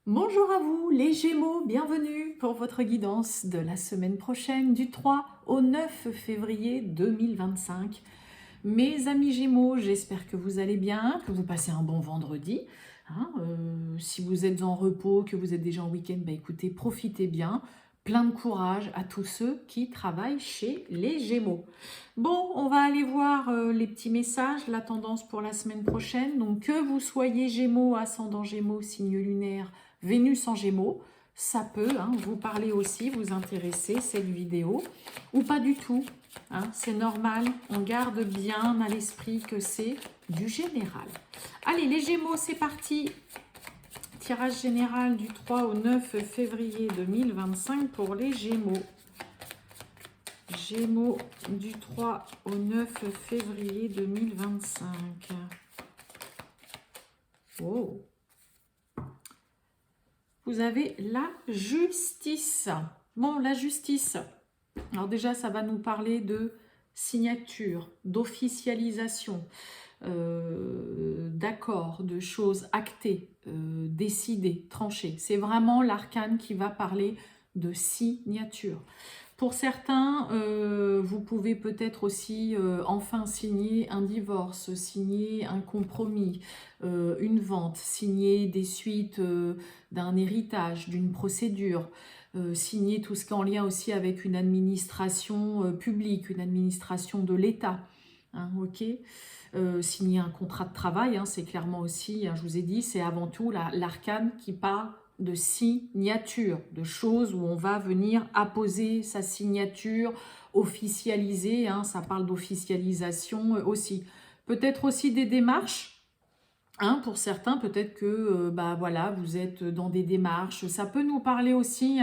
Bonjour à vous les Gémeaux, bienvenue pour votre guidance de la semaine prochaine du 3 au 9 février 2025. Mes amis Gémeaux, j'espère que vous allez bien, que vous passez un bon vendredi. Si vous êtes en repos, que vous êtes déjà en week-end, bah écoutez, profitez bien. Plein de courage à tous ceux qui travaillent chez les Gémeaux. Bon, on va aller voir les petits messages, la tendance pour la semaine prochaine. Donc, que vous soyez Gémeaux, ascendant Gémeaux, signe lunaire, Vénus en Gémeaux, ça peut vous parler aussi, vous intéresser, cette vidéo, ou pas du tout. C'est normal, on garde bien à l'esprit que c'est du général. Allez, les Gémeaux, c'est parti. Tirage général du 3 au 9 février 2025 pour les Gémeaux. Gémeaux du 3 au 9 février 2025. Oh. Vous avez la justice. Bon, la justice. Alors déjà, ça va nous parler de signature, d'officialisation, d'accord, de choses actées, décidées, tranchées. C'est vraiment l'arcane qui va parler de signature. Pour certains, vous pouvez peut-être aussi enfin signer un divorce, signer un compromis, une vente, signer des suites d'un héritage, d'une procédure, signer tout ce qui est en lien aussi avec une administration publique, une administration de l'État. Ok, signer un contrat de travail, c'est clairement aussi, je vous ai dit, c'est avant tout l'arcane qui parle de signature, de choses où on va venir apposer sa signature, officialiser, ça parle d'officialisation aussi. Peut-être aussi des démarches, pour certains, peut-être que voilà, vous êtes dans des démarches. Ça peut nous parler aussi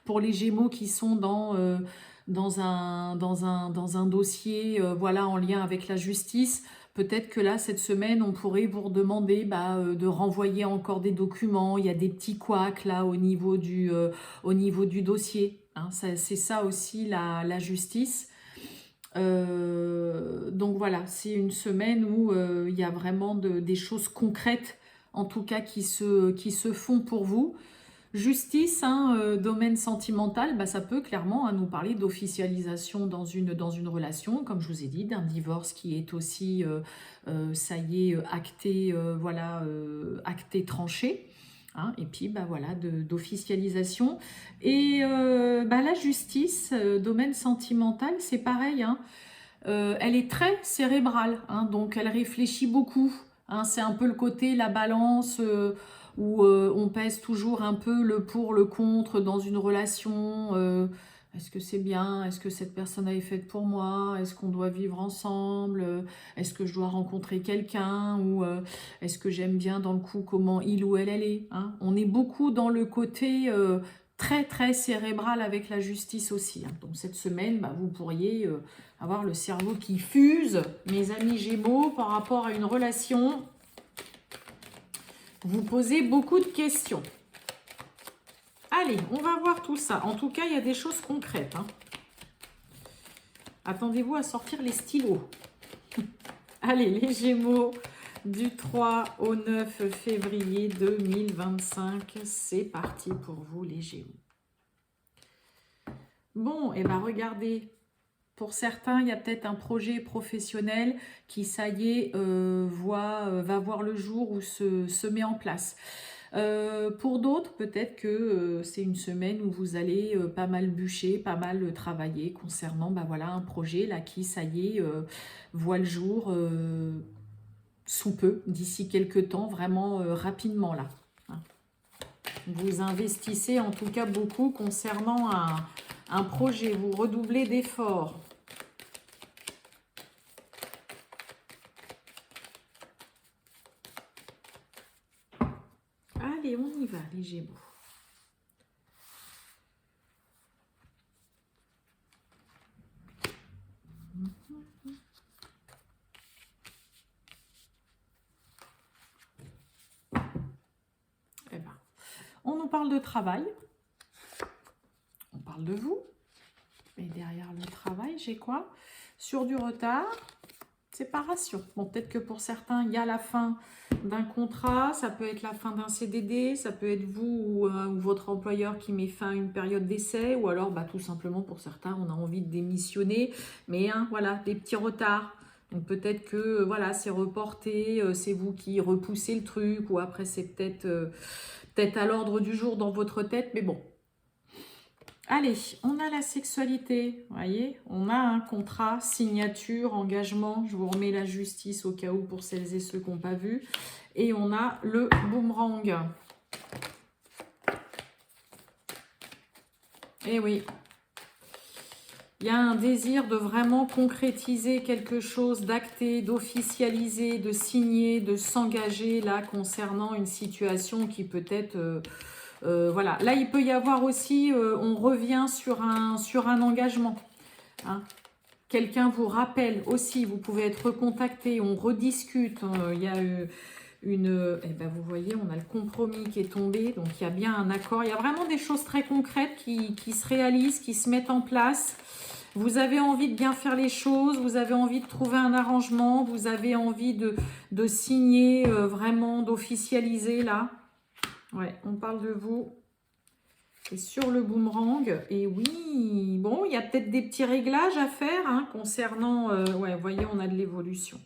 pour les Gémeaux qui sont dans un dossier voilà, en lien avec la justice. Peut-être que là, cette semaine, on pourrait vous redemander de renvoyer encore des documents. Il y a des petits couacs là au niveau du dossier. C'est ça aussi la justice. Donc voilà, c'est une semaine où il y a vraiment des choses concrètes, en tout cas, qui se font pour vous. Justice, domaine sentimental, ça peut clairement nous parler d'officialisation dans une relation, comme je vous ai dit, d'un divorce qui est aussi, ça y est, acté, voilà, acté, tranché. Et puis voilà, d'officialisation. Et la justice, domaine sentimental, c'est pareil. Elle est très cérébrale, donc elle réfléchit beaucoup. C'est un peu le côté, la balance, où on pèse toujours un peu le pour, le contre dans une relation. Est-ce que c'est bien? Est-ce que cette personne est faite pour moi? Est-ce qu'on doit vivre ensemble? Est-ce que je dois rencontrer quelqu'un? Ou est-ce que j'aime bien dans le coup comment il ou elle est, On est beaucoup dans le côté très très cérébral avec la justice aussi. Donc cette semaine, vous pourriez avoir le cerveau qui fuse, mes amis Gémeaux, par rapport à une relation. Vous posez beaucoup de questions. Allez, on va voir tout ça. En tout cas, il y a des choses concrètes. Attendez-vous à sortir les stylos. Allez, les Gémeaux, du 3 au 9 février 2025. C'est parti pour vous, les Gémeaux. Bon, et regardez. Pour certains, il y a peut-être un projet professionnel qui, ça y est, va voir le jour ou se met en place. Pour d'autres, peut-être que c'est une semaine où vous allez pas mal bûcher, pas mal travailler concernant voilà, un projet là, qui, ça y est, voit le jour sous peu, d'ici quelques temps, vraiment rapidement là. Vous investissez en tout cas beaucoup concernant un projet, vous redoublez d'efforts. Allez, on y va, les Gémeaux. On nous parle de travail. On parle de vous. Et derrière le travail, j'ai quoi? Sur du retard, Séparation. Bon, peut-être que pour certains, il y a la fin d'un contrat, ça peut être la fin d'un CDD, ça peut être vous ou votre employeur qui met fin à une période d'essai, ou alors bah, tout simplement pour certains, on a envie de démissionner, mais hein, voilà, des petits retards. Donc peut-être que voilà, c'est reporté, c'est vous qui repoussez le truc, ou après c'est peut-être à l'ordre du jour dans votre tête, mais bon. Allez, on a la sexualité, vous voyez, on a un contrat, signature, engagement, je vous remets la justice au cas où pour celles et ceux qui n'ont pas vu, et on a le boomerang. Eh oui, il y a un désir de vraiment concrétiser quelque chose, d'acter, d'officialiser, de signer, de s'engager là concernant une situation qui peut être... voilà, là il peut y avoir aussi, on revient sur un engagement. Hein. Quelqu'un vous rappelle aussi, vous pouvez être recontacté, on rediscute. Il y a eh ben vous voyez, on a le compromis qui est tombé, donc il y a bien un accord. Il y a vraiment des choses très concrètes qui se réalisent, qui se mettent en place. Vous avez envie de bien faire les choses, vous avez envie de trouver un arrangement, vous avez envie de signer, vraiment, d'officialiser là. Ouais, on parle de vous. Et sur le boomerang, et oui, bon, il y a peut-être des petits réglages à faire hein, concernant... ouais, vous voyez, on a de l'évolution.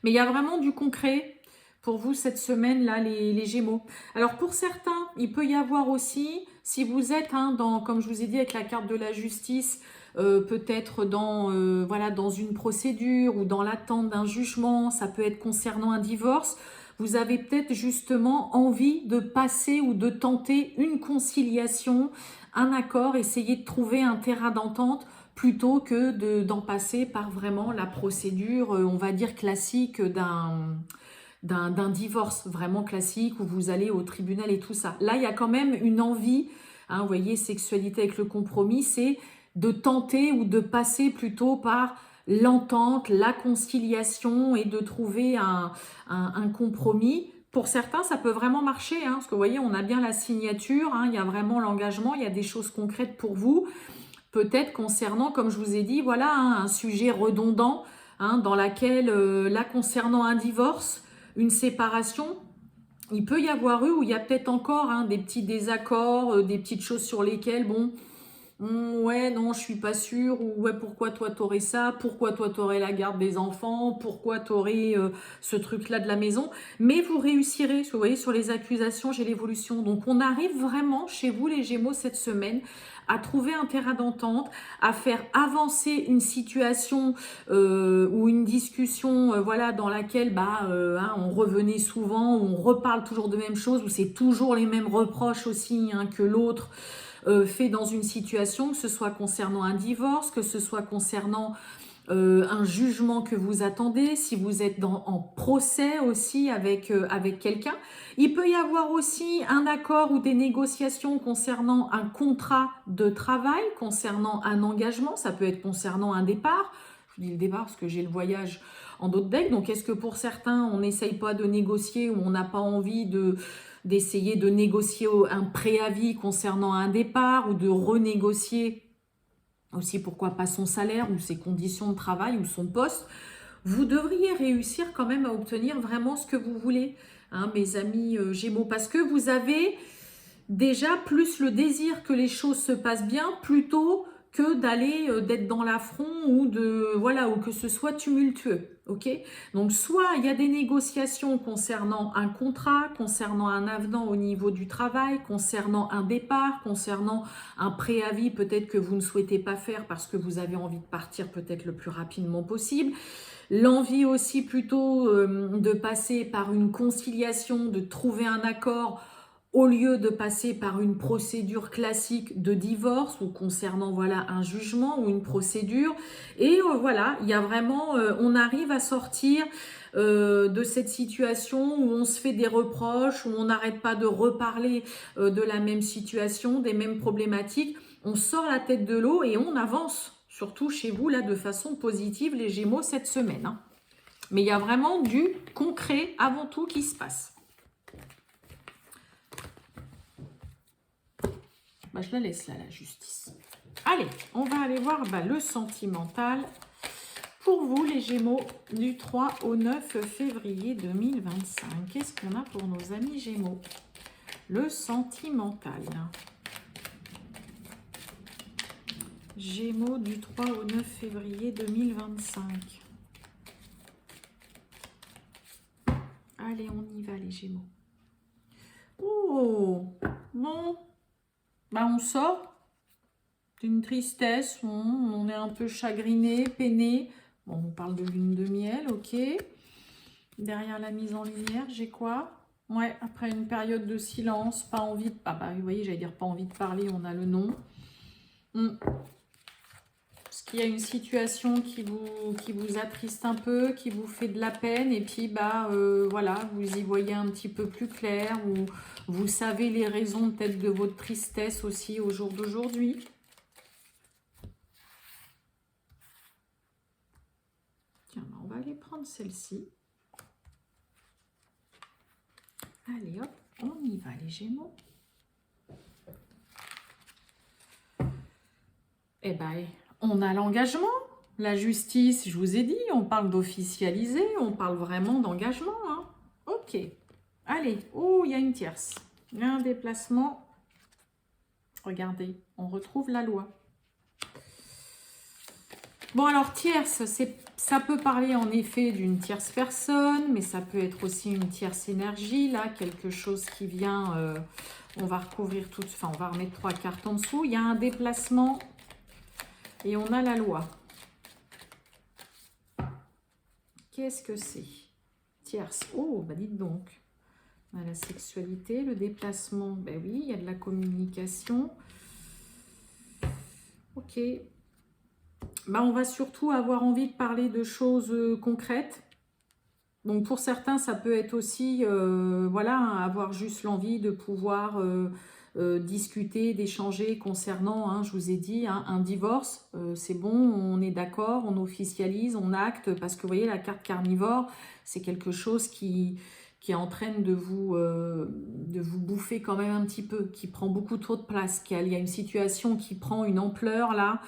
Mais il y a vraiment du concret pour vous cette semaine-là, les Gémeaux. Alors, pour certains, il peut y avoir aussi, si vous êtes, hein, comme je vous ai dit, avec la carte de la justice, peut-être voilà, dans une procédure ou dans l'attente d'un jugement, ça peut être concernant un divorce. Vous avez peut-être justement envie de passer ou de tenter une conciliation, un accord, essayer de trouver un terrain d'entente plutôt que d'en passer par vraiment la procédure, on va dire classique d'un divorce vraiment classique où vous allez au tribunal et tout ça. Là, il y a quand même une envie, hein, vous voyez, sexualité avec le compromis, c'est de tenter ou de passer plutôt par l'entente, la conciliation et de trouver un compromis. Pour certains, ça peut vraiment marcher, hein, parce que vous voyez, on a bien la signature, hein, il y a vraiment l'engagement, il y a des choses concrètes pour vous. Peut-être concernant, comme je vous ai dit, voilà, hein, un sujet redondant, hein, dans laquelle, là, concernant un divorce, une séparation, il peut y avoir eu, ou il y a peut-être encore hein, des petits désaccords, des petites choses sur lesquelles, bon, ouais, non, je suis pas sûre, ou ouais, pourquoi toi t'aurais ça, pourquoi toi t'aurais la garde des enfants, pourquoi t'aurais ce truc-là de la maison, mais vous réussirez, vous voyez, sur les accusations, j'ai l'évolution. Donc on arrive vraiment chez vous les Gémeaux cette semaine à trouver un terrain d'entente, à faire avancer une situation ou une discussion voilà, dans laquelle hein, on revenait souvent, où on reparle toujours de même chose, où c'est toujours les mêmes reproches aussi hein, que l'autre fait dans une situation, que ce soit concernant un divorce, que ce soit concernant un jugement que vous attendez, si vous êtes en procès aussi avec quelqu'un. Il peut y avoir aussi un accord ou des négociations concernant un contrat de travail, concernant un engagement, ça peut être concernant un départ. Je vous dis le départ parce que j'ai le voyage en d'autres decks. Donc est-ce que pour certains, on n'essaye pas de négocier ou on n'a pas envie d'essayer de négocier un préavis concernant un départ ou de renégocier aussi pourquoi pas son salaire ou ses conditions de travail ou son poste, vous devriez réussir quand même à obtenir vraiment ce que vous voulez, hein, mes amis Gémeaux, parce que vous avez déjà plus le désir que les choses se passent bien plutôt que d'aller d'être dans l'affront ou voilà ou que ce soit tumultueux. Ok, donc soit il y a des négociations concernant un contrat, concernant un avenant au niveau du travail, concernant un départ, concernant un préavis peut-être que vous ne souhaitez pas faire parce que vous avez envie de partir peut-être le plus rapidement possible. L'envie aussi plutôt de passer par une conciliation, de trouver un accord au lieu de passer par une procédure classique de divorce ou concernant voilà un jugement ou une procédure. Et voilà, il y a vraiment, on arrive à sortir de cette situation où on se fait des reproches, où on n'arrête pas de reparler de la même situation, des mêmes problématiques. On sort la tête de l'eau et on avance, surtout chez vous là de façon positive les Gémeaux cette semaine. Hein. Mais il y a vraiment du concret avant tout qui se passe. Je la laisse là, la justice. Allez, on va aller voir le sentimental Pour vous, les Gémeaux, du 3 au 9 février 2025, qu'est-ce qu'on a pour nos amis Gémeaux? Le sentimental. Gémeaux du 3 au 9 février 2025. Allez, on y va les Gémeaux. Oh, bon, bah on sort d'une tristesse, on est un peu chagriné, peiné. Bon, on parle de lune de miel, ok. Derrière la mise en lumière, j'ai quoi? Ouais, après une période de silence, pas envie de... Ah bah, vous voyez, j'allais dire pas envie de parler, on a le nom. Parce qu'il y a une situation qui vous attriste un peu, qui vous fait de la peine, et puis bah voilà, vous y voyez un petit peu plus clair, ou vous savez les raisons peut-être de votre tristesse aussi au jour d'aujourd'hui. Tiens, on va aller prendre celle-ci. Allez hop, on y va les Gémeaux. Eh ben, on a l'engagement, la justice, je vous ai dit, on parle d'officialiser, on parle vraiment d'engagement. Hein. Ok, allez, oh, il y a une tierce, il y a un déplacement. Regardez, on retrouve la loi. Bon, alors tierce, ça peut parler en effet d'une tierce personne, mais ça peut être aussi une tierce énergie, là, quelque chose qui vient, on va recouvrir tout, enfin, on va remettre 3 cartes en dessous. Il y a un déplacement et on a la loi. Qu'est-ce que c'est? Tierce. Oh, bah dites donc. On a la sexualité, le déplacement. Ben oui, il y a de la communication. Ok. Bah, on va surtout avoir envie de parler de choses concrètes. Donc pour certains, ça peut être aussi, voilà, avoir juste l'envie de pouvoir discuter, d'échanger concernant, hein, je vous ai dit, hein, un divorce. C'est bon, on est d'accord, on officialise, on acte, parce que vous voyez, la carte carnivore, c'est quelque chose qui est en train de vous bouffer quand même un petit peu, qui prend beaucoup trop de place, il y a une situation qui prend une ampleur là,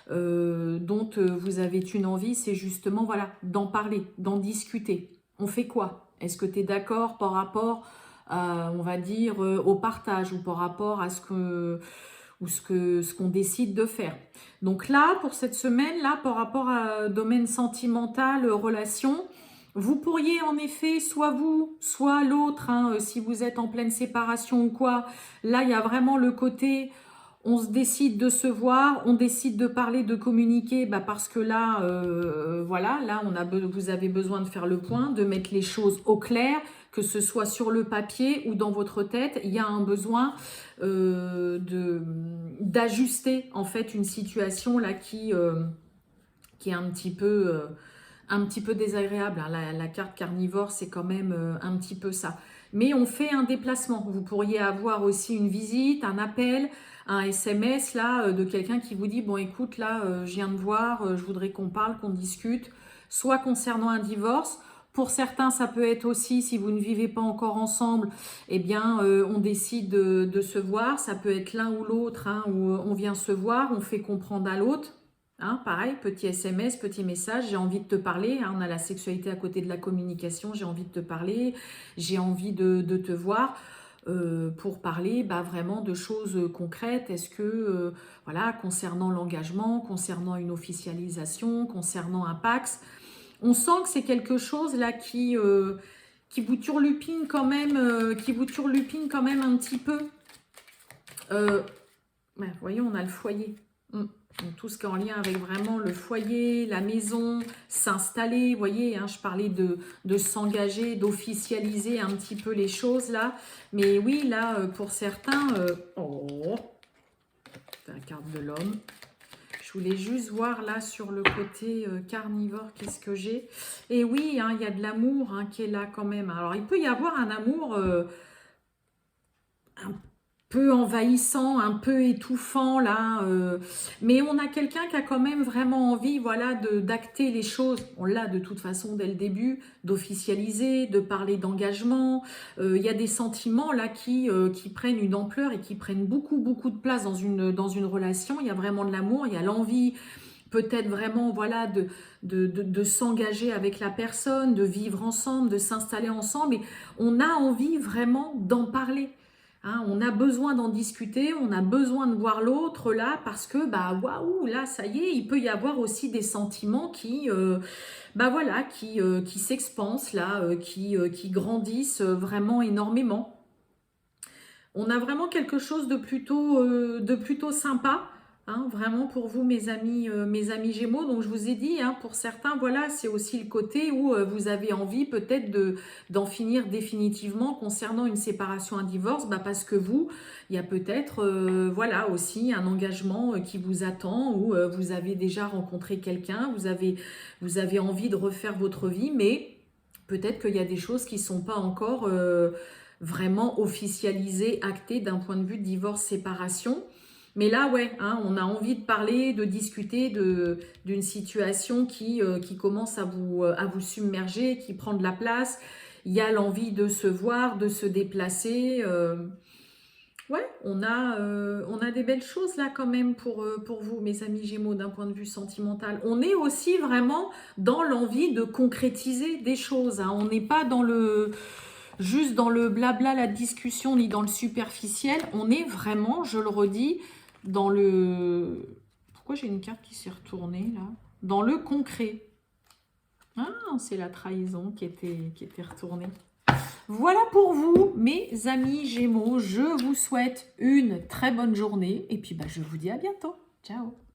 dont vous avez une envie, c'est justement, voilà, d'en parler, d'en discuter. On fait quoi? Est-ce que tu es d'accord par rapport, on va dire, au partage, ou par rapport à ce qu'on décide de faire? Donc là, pour cette semaine, là, par rapport à domaine sentimental, relation, vous pourriez en effet, soit vous, soit l'autre, hein, si vous êtes en pleine séparation ou quoi, là, il y a vraiment le côté... On se décide de se voir, on décide de parler, de communiquer, bah parce que là, voilà, là, vous avez besoin de faire le point, de mettre les choses au clair, que ce soit sur le papier ou dans votre tête. Il y a un besoin d'ajuster en fait une situation là qui est un petit peu désagréable. Hein. La carte carnivore, c'est quand même un petit peu ça. Mais on fait un déplacement. Vous pourriez avoir aussi une visite, un appel, un SMS là de quelqu'un qui vous dit, bon écoute, là, je viens de voir, je voudrais qu'on parle, qu'on discute, soit concernant un divorce. Pour certains, ça peut être aussi, si vous ne vivez pas encore ensemble, eh bien, on décide de se voir. Ça peut être l'un ou l'autre, hein, où on vient se voir, on fait comprendre à l'autre. Hein, pareil, petit SMS, petit message, j'ai envie de te parler, hein, on a la sexualité à côté de la communication, j'ai envie de te parler, j'ai envie de te voir pour parler bah, vraiment de choses concrètes. Est-ce que, voilà, concernant l'engagement, concernant une officialisation, concernant un Pacs, on sent que c'est quelque chose là qui vous turlupine quand même, un petit peu. Ouais, vous voyez, on a le foyer. Donc, tout ce qui est en lien avec vraiment le foyer, la maison, s'installer, vous voyez, hein, je parlais de s'engager, d'officialiser un petit peu les choses là. Mais oui, là, pour certains, oh, c'est la carte de l'homme. Je voulais juste voir là sur le côté carnivore, qu'est-ce que j'ai. Et oui, hein, il y a de l'amour hein, qui est là quand même. Alors, il peut y avoir un amour un peu envahissant, un peu étouffant là, mais on a quelqu'un qui a quand même vraiment envie, voilà, d'acter les choses. On l'a de toute façon dès le début, d'officialiser, de parler d'engagement. Il y a des sentiments là qui prennent une ampleur et qui prennent beaucoup de place dans une relation. Il y a vraiment de l'amour, il y a l'envie peut-être vraiment, voilà, de s'engager avec la personne, de vivre ensemble, de s'installer ensemble. Et on a envie vraiment d'en parler. Hein, on a besoin d'en discuter, on a besoin de voir l'autre là, parce que, bah, waouh, là, ça y est, il peut y avoir aussi des sentiments bah voilà, qui s'expansent là, qui grandissent vraiment énormément. On a vraiment quelque chose de plutôt sympa, hein, vraiment pour vous, mes amis Gémeaux. Donc je vous ai dit, hein, pour certains, voilà, c'est aussi le côté où vous avez envie peut-être d'en finir définitivement concernant une séparation, un divorce, bah parce que vous, il y a peut-être, voilà, aussi un engagement qui vous attend, ou vous avez déjà rencontré quelqu'un, vous avez envie de refaire votre vie, mais peut-être qu'il y a des choses qui ne sont pas encore vraiment officialisées, actées d'un point de vue de divorce-séparation. Mais là, ouais, hein, on a envie de parler, de discuter d'une situation qui commence à vous submerger, qui prend de la place. Il y a l'envie de se voir, de se déplacer. Ouais, on a des belles choses là quand même pour vous, mes amis Gémeaux, d'un point de vue sentimental. On est aussi vraiment dans l'envie de concrétiser des choses. Hein. On n'est pas juste dans le blabla, la discussion, ni dans le superficiel. On est vraiment, je le redis, dans le... Pourquoi j'ai une carte qui s'est retournée là? Dans le concret. Ah, c'est la trahison qui était retournée. Voilà pour vous, mes amis Gémeaux. Je vous souhaite une très bonne journée. Et puis, bah, je vous dis à bientôt. Ciao!